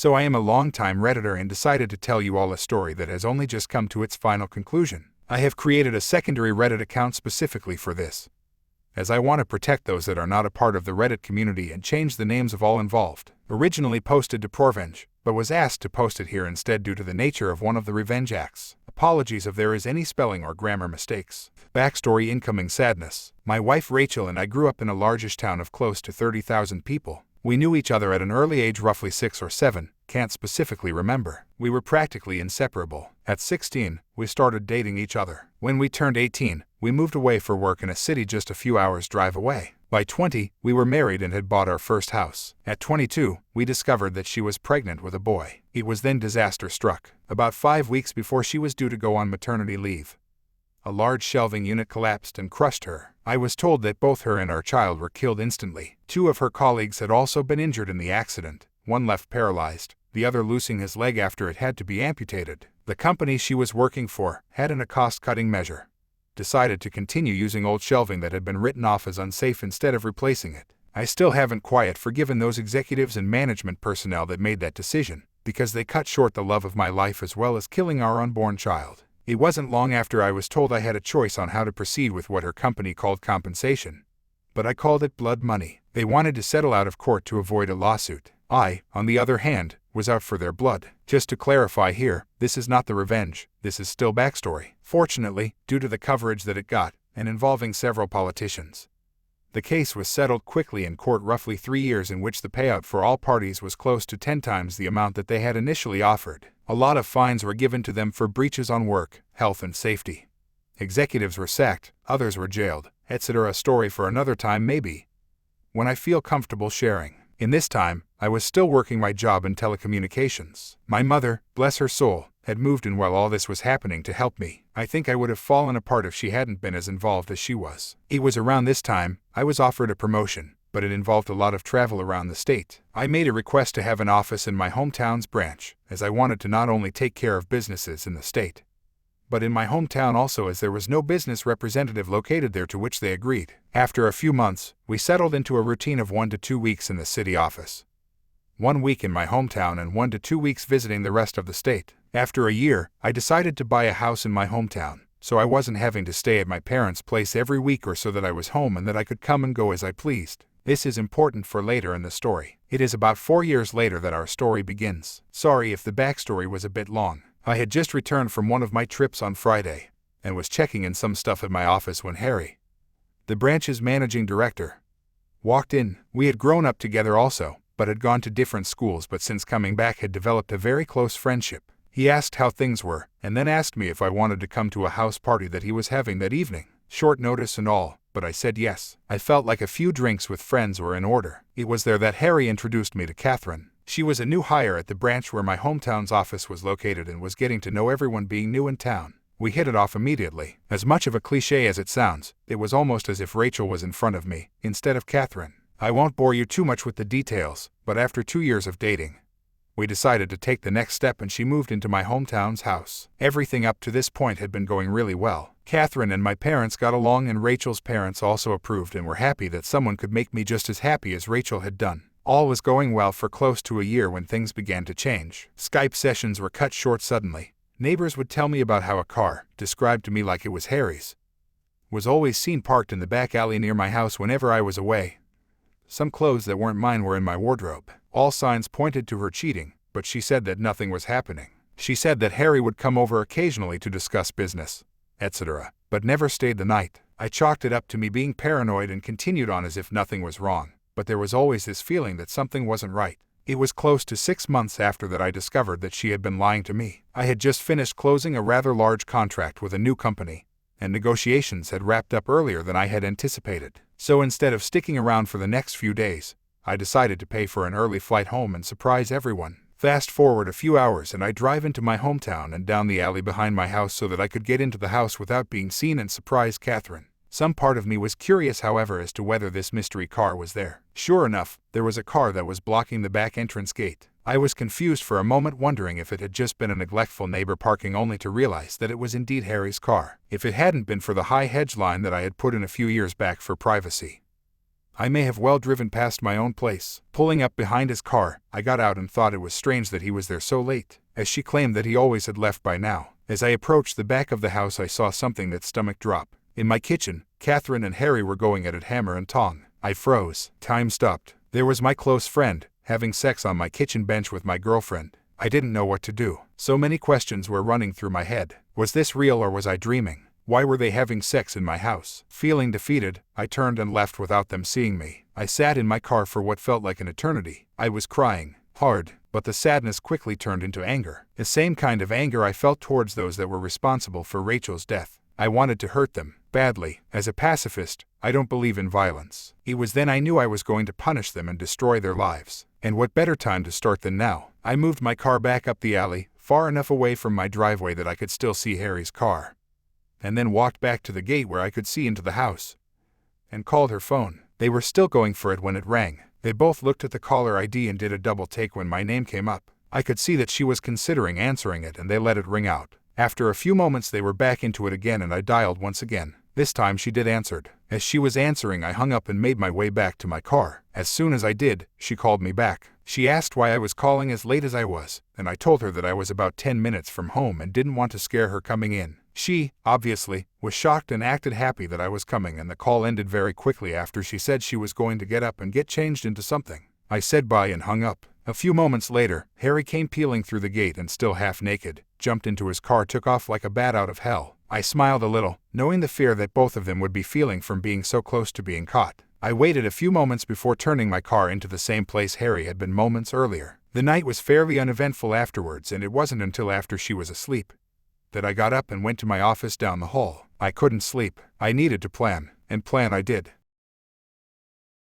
So I am a long-time Redditor and decided to tell you all a story that has only just come to its final conclusion. I have created a secondary Reddit account specifically for this, as I want to protect those that are not a part of the Reddit community and change the names of all involved. Originally posted to Porvenge, but was asked to post it here instead due to the nature of one of the revenge acts. Apologies if there is any spelling or grammar mistakes. Backstory: incoming sadness. My wife Rachel and I grew up in a largish town of close to 30,000 people. We knew each other at an early age, roughly 6 or 7, can't specifically remember. We were practically inseparable. At 16, we started dating each other. When we turned 18, we moved away for work in a city just a few hours' drive away. By 20, we were married and had bought our first house. At 22, we discovered that she was pregnant with a boy. It was then disaster struck. About 5 weeks before she was due to go on maternity leave, a large shelving unit collapsed and crushed her. I was told that both her and our child were killed instantly. 2 of her colleagues had also been injured in the accident, one left paralyzed, the other losing his leg after it had to be amputated. The company she was working for had, in a cost-cutting measure, decided to continue using old shelving that had been written off as unsafe instead of replacing it. I still haven't quite forgiven those executives and management personnel that made that decision, because they cut short the love of my life as well as killing our unborn child. It wasn't long after I was told I had a choice on how to proceed with what her company called compensation, but I called it blood money. They wanted to settle out of court to avoid a lawsuit. I, on the other hand, was out for their blood. Just to clarify here, this is not the revenge, this is still backstory. Fortunately, due to the coverage that it got, and involving several politicians, the case was settled quickly in court, roughly 3 years, in which the payout for all parties was close to 10 times the amount that they had initially offered. A lot of fines were given to them for breaches on work, health and safety. Executives were sacked, others were jailed, etc. A story for another time maybe, when I feel comfortable sharing. In this time, I was still working my job in telecommunications. My mother, bless her soul, had moved in while all this was happening to help me. I think I would have fallen apart if she hadn't been as involved as she was. It was around this time I was offered a promotion, but it involved a lot of travel around the state. I made a request to have an office in my hometown's branch, as I wanted to not only take care of businesses in the state, but in my hometown also, as there was no business representative located there, to which they agreed. After a few months, we settled into a routine of 1 to 2 weeks in the city office, 1 week in my hometown, and 1 to 2 weeks visiting the rest of the state. After a year, I decided to buy a house in my hometown, so I wasn't having to stay at my parents' place every week or so, that I was home and that I could come and go as I pleased. This is important for later in the story. It is about 4 years later that our story begins. Sorry if the backstory was a bit long. I had just returned from one of my trips on Friday, and was checking in some stuff at my office when Harry, the branch's managing director, walked in. We had grown up together also, but had gone to different schools, but since coming back had developed a very close friendship. He asked how things were, and then asked me if I wanted to come to a house party that he was having that evening. Short notice and all, but I said yes. I felt like a few drinks with friends were in order. It was there that Harry introduced me to Catherine. She was a new hire at the branch where my hometown's office was located and was getting to know everyone, being new in town. We hit it off immediately. As much of a cliché as it sounds, it was almost as if Rachel was in front of me, instead of Catherine. I won't bore you too much with the details, but after 2 years of dating, we decided to take the next step and she moved into my hometown's house. Everything up to this point had been going really well. Catherine and my parents got along, and Rachel's parents also approved and were happy that someone could make me just as happy as Rachel had done. All was going well for close to a year when things began to change. Skype sessions were cut short suddenly. Neighbors would tell me about how a car, described to me like it was Harry's, was always seen parked in the back alley near my house whenever I was away. Some clothes that weren't mine were in my wardrobe. All signs pointed to her cheating, but she said that nothing was happening. She said that Harry would come over occasionally to discuss business, etc., but never stayed the night. I chalked it up to me being paranoid and continued on as if nothing was wrong, but there was always this feeling that something wasn't right. It was close to 6 months after that I discovered that she had been lying to me. I had just finished closing a rather large contract with a new company, and negotiations had wrapped up earlier than I had anticipated. So instead of sticking around for the next few days, I decided to pay for an early flight home and surprise everyone. Fast forward a few hours and I drive into my hometown and down the alley behind my house so that I could get into the house without being seen and surprise Catherine. Some part of me was curious, however, as to whether this mystery car was there. Sure enough, there was a car that was blocking the back entrance gate. I was confused for a moment, wondering if it had just been a neglectful neighbor parking, only to realize that it was indeed Harry's car. If it hadn't been for the high hedge line that I had put in a few years back for privacy, I may have well driven past my own place. Pulling up behind his car, I got out and thought it was strange that he was there so late, as she claimed that he always had left by now. As I approached the back of the house, I saw something that stomach drop. In my kitchen, Catherine and Harry were going at it hammer and tong. I froze. Time stopped. There was my close friend, having sex on my kitchen bench with my girlfriend. I didn't know what to do. So many questions were running through my head. Was this real or was I dreaming? Why were they having sex in my house? Feeling defeated, I turned and left without them seeing me. I sat in my car for what felt like an eternity. I was crying hard, but the sadness quickly turned into anger. The same kind of anger I felt towards those that were responsible for Rachel's death. I wanted to hurt them badly. As a pacifist, I don't believe in violence. It was then I knew I was going to punish them and destroy their lives. And what better time to start than now? I moved my car back up the alley, far enough away from my driveway that I could still see Harry's car, and then walked back to the gate where I could see into the house, and called her phone. They were still going for it when it rang. They both looked at the caller ID and did a double take when my name came up. I could see that she was considering answering it, and they let it ring out. After a few moments they were back into it again, and I dialed once again. This time she did answer. As she was answering, I hung up and made my way back to my car. As soon as I did, she called me back. She asked why I was calling as late as I was, and I told her that I was about 10 minutes from home and didn't want to scare her coming in. She, obviously, was shocked and acted happy that I was coming, and the call ended very quickly after she said she was going to get up and get changed into something. I said bye and hung up. A few moments later, Harry came peeling through the gate and still half naked, jumped into his car, took off like a bat out of hell. I smiled a little, knowing the fear that both of them would be feeling from being so close to being caught. I waited a few moments before turning my car into the same place Harry had been moments earlier. The night was fairly uneventful afterwards, and it wasn't until after she was asleep that I got up and went to my office down the hall. I couldn't sleep. I needed to plan, and plan I did.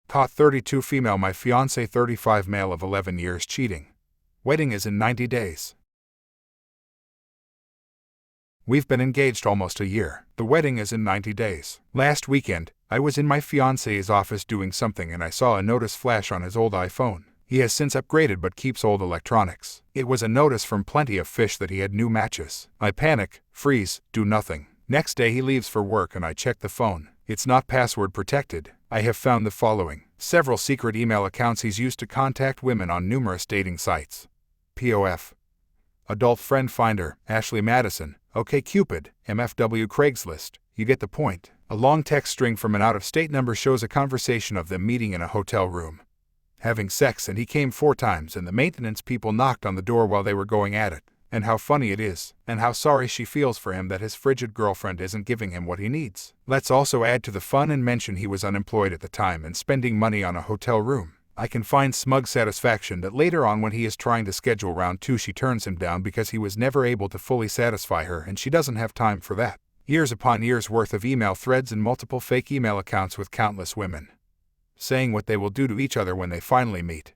Caught 32 female, my fiancé 35 male of 11 years cheating. Wedding is in 90 days. We've been engaged almost a year. The wedding is in 90 days. Last weekend, I was in my fiancé's office doing something and I saw a notice flash on his old iPhone. He has since upgraded but keeps old electronics. It was a notice from Plenty of Fish that he had new matches. I panic, freeze, do nothing. Next day he leaves for work and I check the phone. It's not password protected. I have found the following: several secret email accounts he's used to contact women on numerous dating sites. POF, Adult Friend Finder, Ashley Madison, OkCupid, MFW, Craigslist. You get the point. A long text string from an out-of-state number shows a conversation of them meeting in a hotel room, having sex, and he came 4 times, and the maintenance people knocked on the door while they were going at it. And how funny it is, and how sorry she feels for him that his frigid girlfriend isn't giving him what he needs. Let's also add to the fun and mention he was unemployed at the time and spending money on a hotel room. I can find smug satisfaction that later on, when he is trying to schedule round 2, she turns him down because he was never able to fully satisfy her, and she doesn't have time for that. Years upon years worth of email threads and multiple fake email accounts with countless women saying what they will do to each other when they finally meet,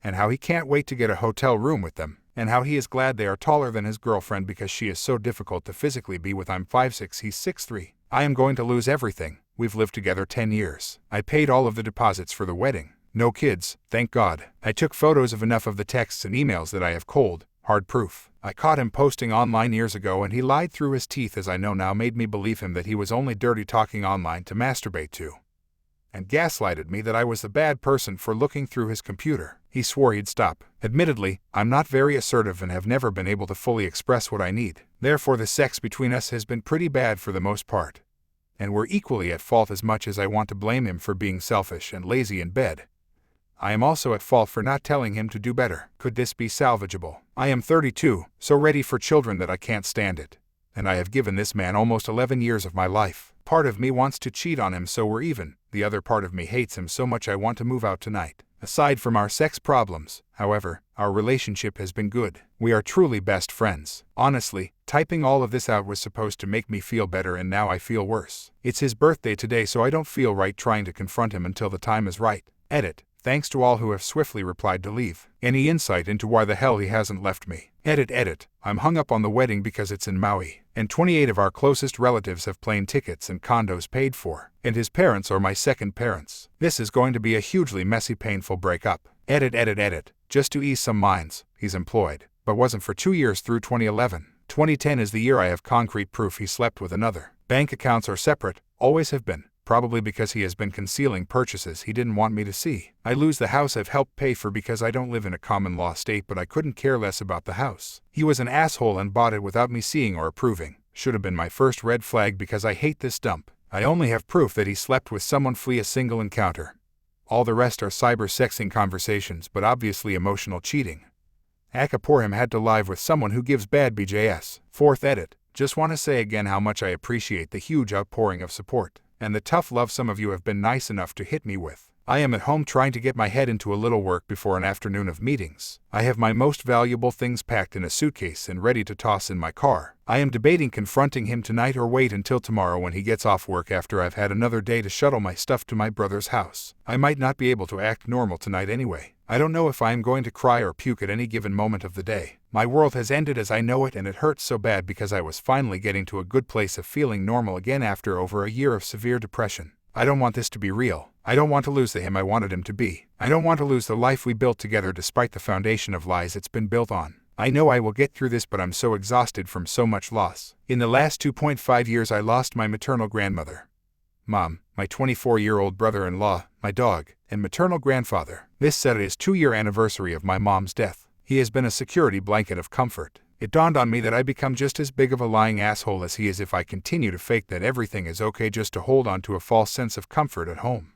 and how he can't wait to get a hotel room with them, and how he is glad they are taller than his girlfriend because she is so difficult to physically be with. I'm 5'6", he's 6'3". I am going to lose everything. We've lived together 10 years. I paid all of the deposits for the wedding. No kids, thank God. I took photos of enough of the texts and emails that I have cold, hard proof. I caught him posting online years ago, and he lied through his teeth, as I know now, made me believe him that he was only dirty talking online to masturbate to, and gaslighted me that I was the bad person for looking through his computer. He swore he'd stop. Admittedly, I'm not very assertive and have never been able to fully express what I need. Therefore, the sex between us has been pretty bad for the most part, and we're equally at fault. As much as I want to blame him for being selfish and lazy in bed, I am also at fault for not telling him to do better. Could this be salvageable? I am 32, so ready for children that I can't stand it, and I have given this man almost 11 years of my life. Part of me wants to cheat on him so we're even. The other part of me hates him so much I want to move out tonight. Aside from our sex problems, however, our relationship has been good. We are truly best friends. Honestly, typing all of this out was supposed to make me feel better, and now I feel worse. It's his birthday today, so I don't feel right trying to confront him until the time is right. Edit. Thanks to all who have swiftly replied to leave any insight into why the hell he hasn't left me. Edit. I'm hung up on the wedding because it's in Maui, and 28 of our closest relatives have plane tickets and condos paid for, and his parents are my second parents. This is going to be a hugely messy, painful breakup. Edit. Just to ease some minds, he's employed, but wasn't for 2 years through 2011. 2010 is the year I have concrete proof he slept with another. Bank accounts are separate, always have been. probably because he has been concealing purchases he didn't want me to see. I lose the house I've helped pay for because I don't live in a common law state, but I couldn't care less about the house. He was an asshole and bought it without me seeing or approving. Should have been my first red flag because I hate this dump. I only have proof that he slept with someone flee a single encounter. All the rest are cyber-sexing conversations, but obviously emotional cheating. Aka poor him had to live with someone who gives bad BJS. 4th edit. Just want to say again how much I appreciate the huge outpouring of support, and the tough love some of you have been nice enough to hit me with. I am at home trying to get my head into a little work before an afternoon of meetings. I have my most valuable things packed in a suitcase and ready to toss in my car. I am debating confronting him tonight or wait until tomorrow when he gets off work after I've had another day to shuttle my stuff to my brother's house. I might not be able to act normal tonight anyway. I don't know if I am going to cry or puke at any given moment of the day. My world has ended as I know it, and it hurts so bad because I was finally getting to a good place of feeling normal again after over a year of severe depression. I don't want this to be real. I don't want to lose the him I wanted him to be. I don't want to lose the life we built together despite the foundation of lies it's been built on. I know I will get through this, but I'm so exhausted from so much loss. In the last 2.5 years I lost my maternal grandmother, Mom, my 24-year-old brother-in-law, my dog, and maternal grandfather. This Saturday is 2-year anniversary of my mom's death. He has been a security blanket of comfort. It dawned on me that I become just as big of a lying asshole as he is if I continue to fake that everything is okay just to hold on to a false sense of comfort at home.